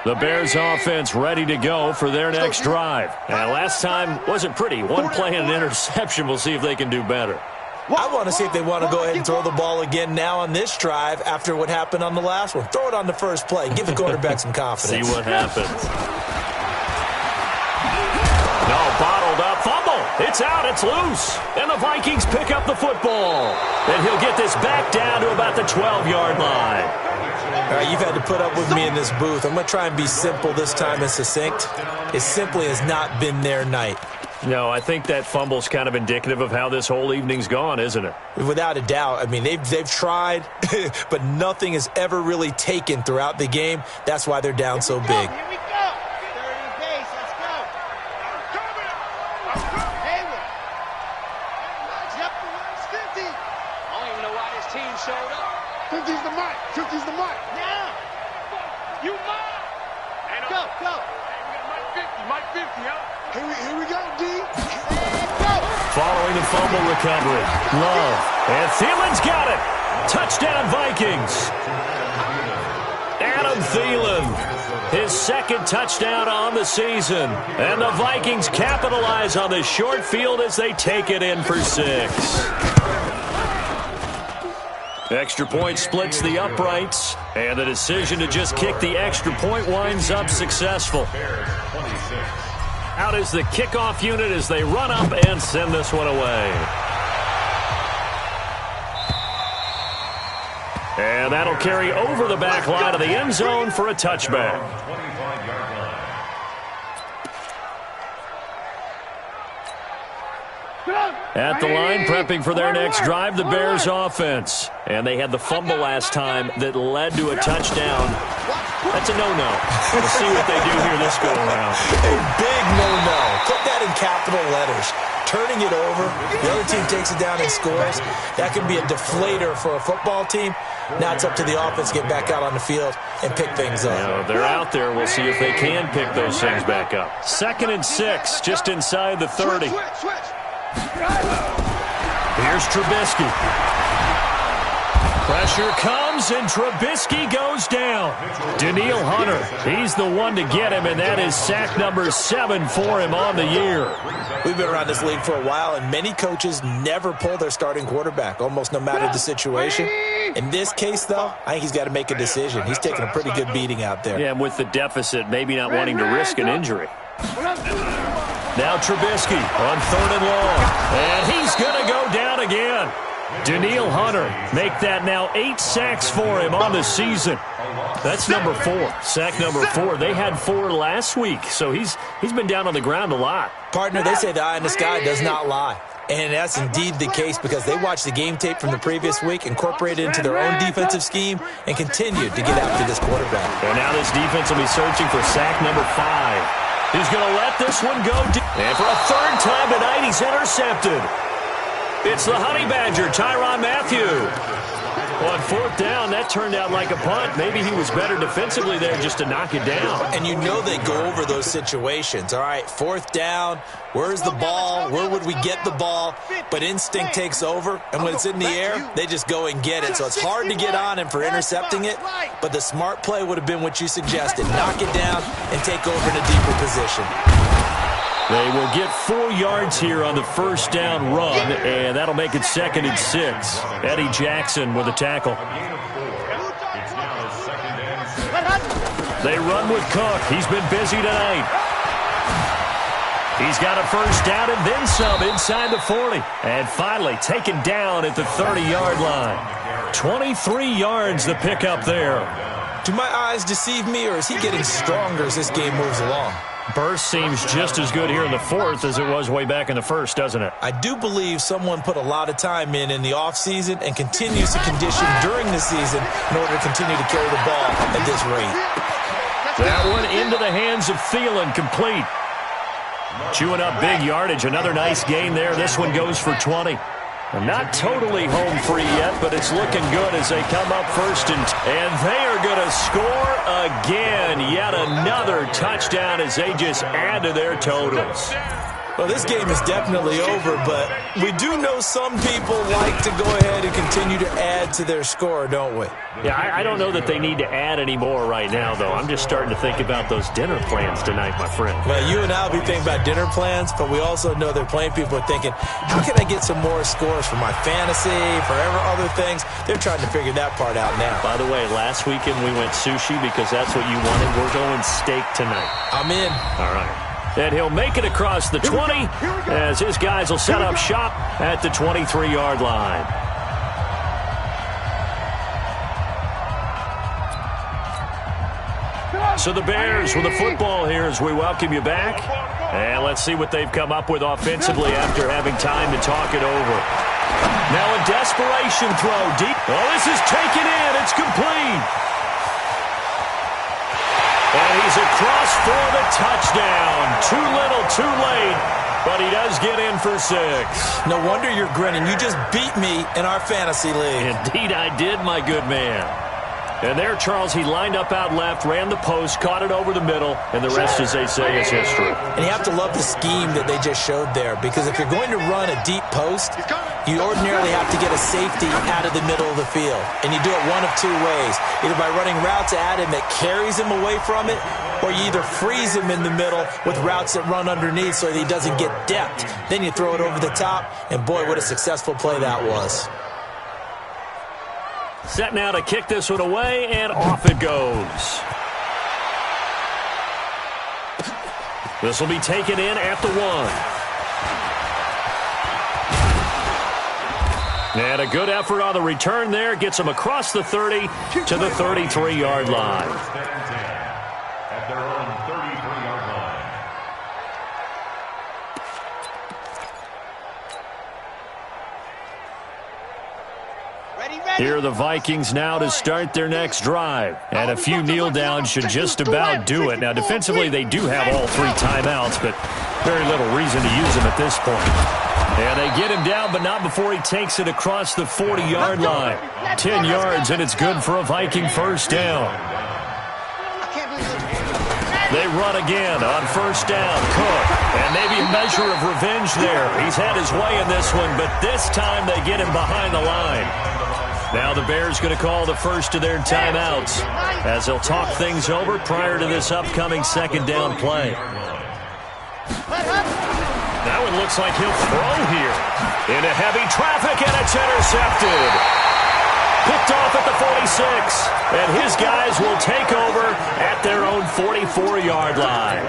The Bears offense ready to go for their next drive. And last time wasn't pretty. One play and an interception. We'll see if they can do better. I want to see if they want to go ahead and throw the ball again now on this drive after what happened on the last one. Throw it on the first play. Give the quarterback some confidence. See what happens. No, bottled up. Fumble. It's out. It's loose. And the Vikings pick up the football. And he'll get this back down to about the 12-yard line. All right, you've had to put up with me in this booth. I'm going to try and be simple this time and succinct. It simply has not been their night. No, I think that fumble's kind of indicative of how this whole evening's gone, isn't it? Without a doubt. I mean, they've tried, but nothing has ever really taken throughout the game. That's why they're down so big. Here we go. 30 base. Let's go. Hayward. Yep, the 50. I don't even know why this team showed up. 50's the mic. 50's the mic. Now. You might. Ain't no Go. Mike 50, huh? Here we go, D. Following the fumble recovery. Love. And Thielen's got it. Touchdown, Vikings. Adam Thielen, his second touchdown on the season. And the Vikings capitalize on the short field as they take it in for 6. Extra point splits the uprights. And the decision to just kick the extra point winds up successful. Out is the kickoff unit as they run up and send this one away. And that'll carry over the back line of the end zone for a touchback. At the line, prepping for their next drive, the Bears offense. And they had the fumble last time that led to a touchdown. That's a no-no. We'll see what they do here this go-around. A big no-no. Put that in capital letters. Turning it over, the other team takes it down and scores. That can be a deflator for a football team. Now it's up to the offense to get back out on the field and pick things up. Now, they're out there. We'll see if they can pick those things back up. 2nd and 6, just inside the 30. Here's Trubisky. Pressure comes, and Trubisky goes down. Danielle Hunter, he's the one to get him, and that is sack number 7 for him on the year. We've been around this league for a while, and many coaches never pull their starting quarterback, almost no matter the situation. In this case, though, I think he's got to make a decision. He's taking a pretty good beating out there. Yeah, and with the deficit, maybe not wanting to risk an injury. Now Trubisky on 3rd and long. And he's going to go down again. Danielle Hunter make that now 8 sacks for him on the season. That's number 4. Sack number 4. They had 4 last week, so he's been down on the ground a lot. Partner, they say the eye in the sky does not lie. And that's indeed the case because they watched the game tape from the previous week, incorporated it into their own defensive scheme, and continued to get after this quarterback. And now this defense will be searching for sack number 5. He's going to let this one go deep. And for a 3rd time tonight, he's intercepted. It's the Honey Badger, Tyrann Mathieu. On 4th down, that turned out like a punt. Maybe he was better defensively there just to knock it down. And you know they go over those situations. All right, 4th down, where's the ball? Where would we get the ball? But instinct takes over, and when it's in the air, they just go and get it. So it's hard to get on him for intercepting it, but the smart play would have been what you suggested. Knock it down and take over in a deeper position. They will get 4 yards here on the 1st down run, and that'll make it 2nd and 6. Eddie Jackson with a tackle. They run with Cook. He's been busy tonight. He's got a 1st down and then some inside the 40. And finally taken down at the 30-yard line. 23 yards the pickup there. Do my eyes deceive me, or is he getting stronger as this game moves along? Burst seems just as good here in the 4th as it was way back in the 1st, doesn't it? I do believe someone put a lot of time in the offseason and continues to condition during the season in order to continue to carry the ball at this rate. That one into the hands of Thielen, complete. Chewing up big yardage. Another nice gain there. This one goes for 20. Not totally home free yet, but it's looking good as they come up 1st and they are going to score again. Yet another touchdown as they just add to their totals. Well, this game is definitely over, but we do know some people like to go ahead and continue to add to their score, don't we? Yeah, I don't know that they need to add any more right now, though. I'm just starting to think about those dinner plans tonight, my friend. Well, you and I will be thinking about dinner plans, but we also know they're playing people are thinking, how can I get some more scores for my fantasy, for other things? They're trying to figure that part out now. By the way, last weekend we went sushi because that's what you wanted. We're going steak tonight. I'm in. All right. And he'll make it across the 20 as his guys will set up shop at the 23-yard line. So the Bears with the football here as we welcome you back. And let's see what they've come up with offensively after having time to talk it over. Now a desperation throw deep. Oh, this is taken in. It's complete. And he's across for the touchdown. Too little, too late, but he does get in for 6. No wonder you're grinning. You just beat me in our fantasy league. Indeed I did, my good man. And there, Charles, he lined up out left, ran the post, caught it over the middle, and the rest, as they say, is history. And you have to love the scheme that they just showed there, because if you're going to run a deep post, you ordinarily have to get a safety out of the middle of the field. And you do it one of two ways, either by running routes at him that carries him away from it, or you either freeze him in the middle with routes that run underneath so that he doesn't get depth. Then you throw it over the top, and boy, what a successful play that was. Set now to kick this one away, and off it goes. This will be taken in at the 1. And a good effort on the return there. Gets him across the 30 to the 33-yard line. At their own 33-yard line. Here are the Vikings now to start their next drive. And a few kneel downs should just about do it. Now, defensively, they do have all 3 timeouts, but very little reason to use them at this point. And they get him down, but not before he takes it across the 40-yard line. 10 yards, and it's good for a Viking first down. They run again on first down. Cook. And maybe a measure of revenge there. He's had his way in this one, but this time they get him behind the line. Now the Bears going to call the first of their timeouts as they'll talk things over prior to this upcoming second down play. That one looks like he'll throw here. Into heavy traffic, and it's intercepted. Picked off at the 46, and his guys will take over at their own 44-yard line.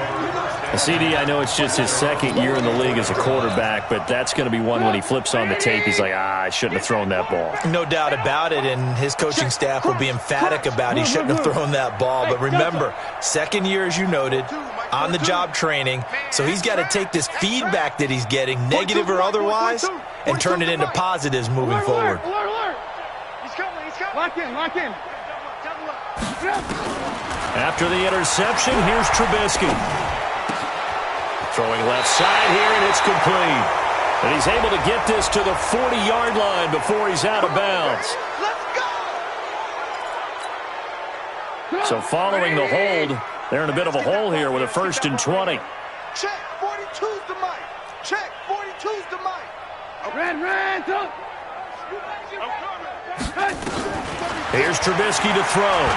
CD, I know it's just his second year in the league as a quarterback, but that's going to be one when he flips on the tape. He's like, I shouldn't have thrown that ball. No doubt about it, and his coaching staff will be emphatic about he shouldn't have thrown that ball. But remember, second year, as you noted, on-the-job training, so he's got to take this feedback that he's getting, negative or otherwise, and turn it into positives moving forward. Lock in, lock in. After the interception, here's Trubisky. Throwing left side here, and it's complete. And he's able to get this to the 40-yard line before he's out of bounds. So following the hold, they're in a bit of a hole here with a 1st and 20. Check, 42's the mic. Check, 42's the mic. Red, up. Here's Trubisky to throw.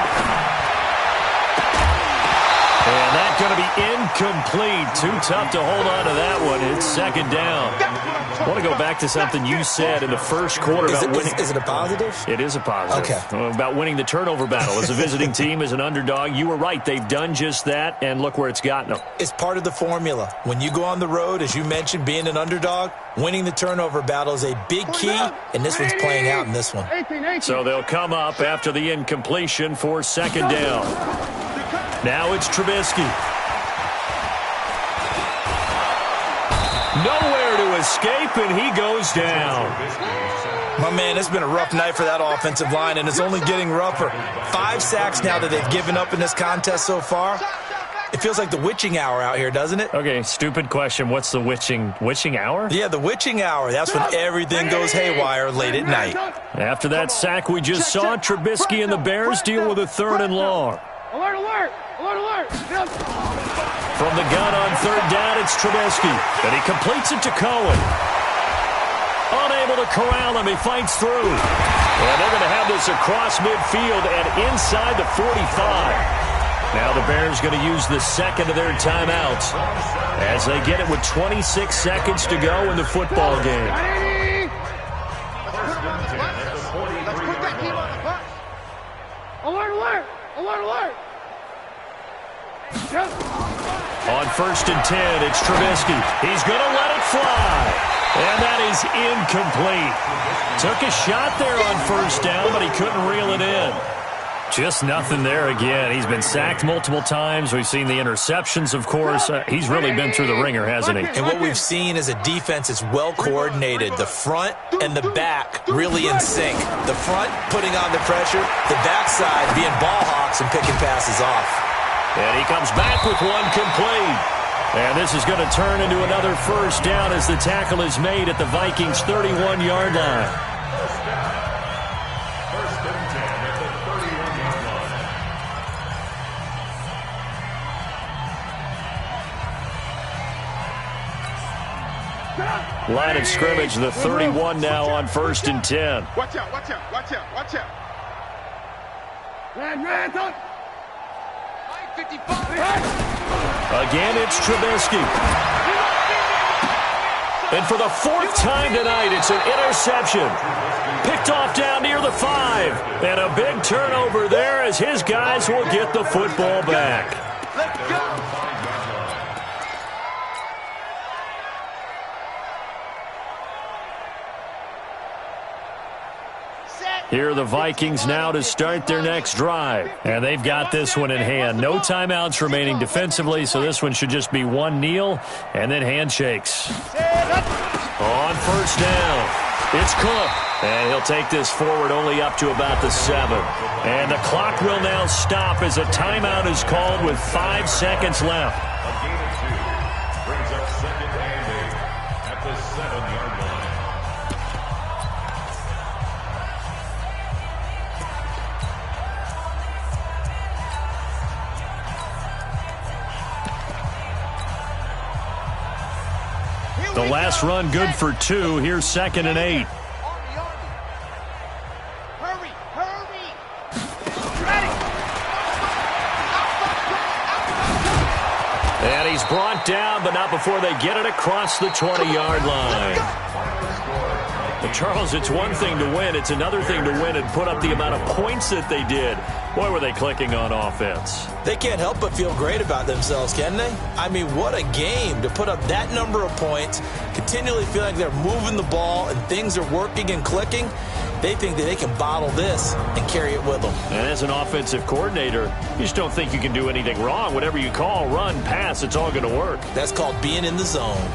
And that's going to be incomplete. Too tough to hold on to that one. It's second down. I want to go back to something you said in the first quarter about winning. Is it a positive? It is a positive. Okay. About winning the turnover battle. As a visiting team, as an underdog, you were right. They've done just that, and look where it's gotten them. It's part of the formula. When you go on the road, as you mentioned, being an underdog, winning the turnover battle is a big key, and this one's playing out in this one. So they'll come up after the incompletion for second down. Now it's Trubisky. Nowhere to escape, and he goes down. My man, it's been a rough night for that offensive line, and it's only getting rougher. 5 sacks now that they've given up in this contest so far. It feels like the witching hour out here, doesn't it? Okay, stupid question. What's the witching hour? Yeah, the witching hour. That's when everything goes haywire late at night. After that sack we just saw, Trubisky and the Bears deal with a 3rd and long. Alert, alert, alert, alert. From the gun on 3rd down, it's Trubisky. And he completes it to Cohen. Unable to corral him, he fights through. And they're going to have this across midfield and inside the 45. Now the Bears going to use the second of their timeouts as they get it with 26 seconds to go in the football game. Alert, alert, alert, alert. On 1st and 10, it's Trubisky. He's going to let it fly. And that is incomplete. Took a shot there on 1st down, but he couldn't reel it in. Just nothing there again. He's been sacked multiple times. We've seen the interceptions, of course. He's really been through the ringer, hasn't he? And what we've seen is a defense that's well coordinated. The front and the back really in sync. The front putting on the pressure, the backside being ball hawks and picking passes off. And he comes back with one complete. And this is going to turn into another 1st down as the tackle is made at the Vikings' 31-yard line. Line of scrimmage, the 31 now on 1st and 10. Watch out, watch out, watch out, watch out. Again, it's Trubisky. And for the 4th time tonight, it's an interception. Picked off down near the 5. And a big turnover there as his guys will get the football back. Let's go. Here are the Vikings now to start their next drive. And they've got this one in hand. No timeouts remaining defensively, so this one should just be one kneel and then handshakes. On 1st down, it's Cook. And he'll take this forward only up to about the 7. And the clock will now stop as a timeout is called with 5 seconds left. A gain of 2. Brings up 2nd and 8 at the 7-yard line. The last run good for 2. Here's 2nd and 8. Hurry, hurry. And he's brought down, but not before they get it across the 20-yard line. Well, Charles, it's one thing to win. It's another thing to win and put up the amount of points that they did. Boy, were they clicking on offense. They can't help but feel great about themselves, can they? I mean, what a game to put up that number of points, continually feel like they're moving the ball and things are working and clicking. They think that they can bottle this and carry it with them. And as an offensive coordinator, you just don't think you can do anything wrong. Whatever you call, run, pass, it's all going to work. That's called being in the zone.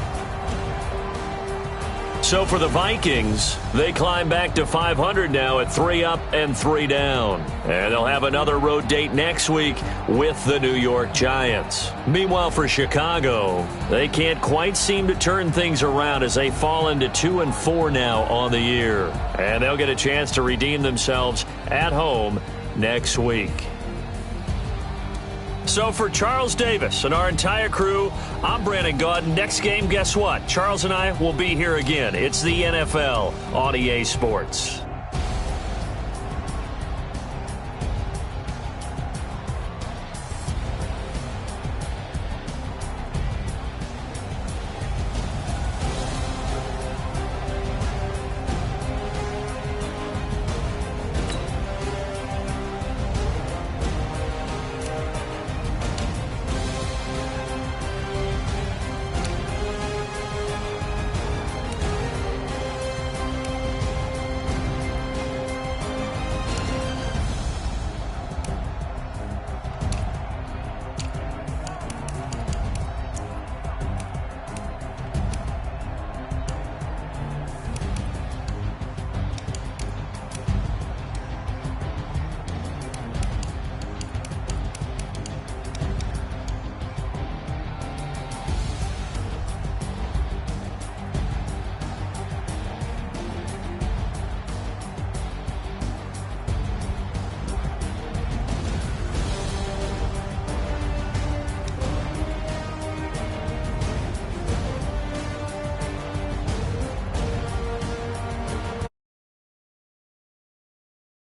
So for the Vikings, they climb back to 500 now at 3 up and 3 down. And they'll have another road date next week with the New York Giants. Meanwhile, for Chicago, they can't quite seem to turn things around as they fall into 2-4 now on the year. And they'll get a chance to redeem themselves at home next week. So for Charles Davis and our entire crew, I'm Brandon Gaudin. Next game, guess what? Charles and I will be here again. It's the NFL on EA Sports.